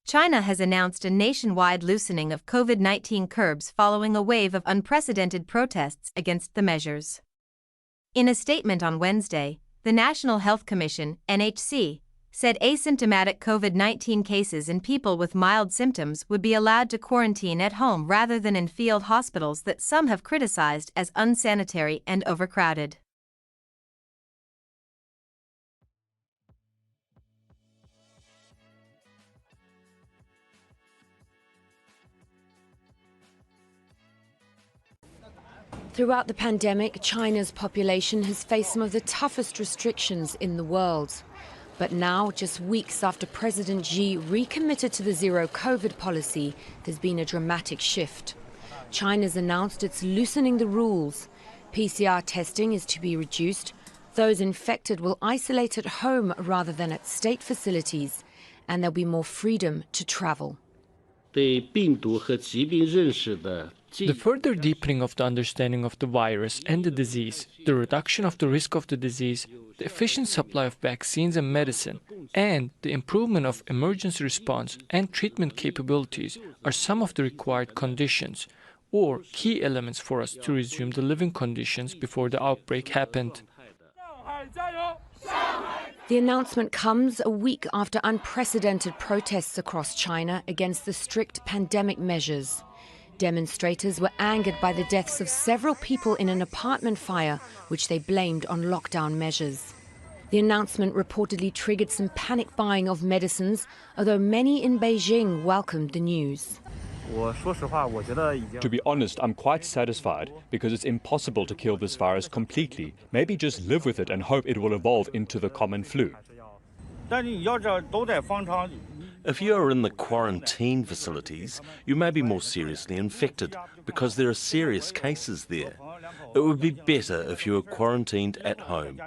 China has announced a nationwide loosening of COVID-19 curbs following a wave of unprecedented protests against the measures. In a statement on Wednesday, the National Health Commission, NHC, said asymptomatic COVID-19 cases in people with mild symptoms would be allowed to quarantine at home rather than in field hospitals that some have criticized as unsanitary and overcrowded. Throughout the pandemic, China's population has faced some of the toughest restrictions in the world. But now, just weeks after President Xi recommitted to the zero-COVID policy, there's been a dramatic shift. China's announced it's loosening the rules. PCR testing is to be reduced. Those infected will isolate at home rather than at state facilities, and there'll be more freedom to travel. The further deepening of the understanding of the virus and the disease, the reduction of the risk of the disease, the efficient supply of vaccines and medicine, and the improvement of emergency response and treatment capabilities are some of the required conditions or key elements for us to resume the living conditions before the outbreak happened. The announcement comes a week after unprecedented protests across China against the strict pandemic measures. Demonstrators were angered by the deaths of several people in an apartment fire, which they blamed on lockdown measures. The announcement reportedly triggered some panic buying of medicines, although many in Beijing welcomed the news. To be honest, I'm quite satisfied because it's impossible to kill this virus completely. Maybe just live with it and hope it will evolve into the common flu. If you are in the quarantine facilities, you may be more seriously infected because there are serious cases there. It would be better if you were quarantined at home.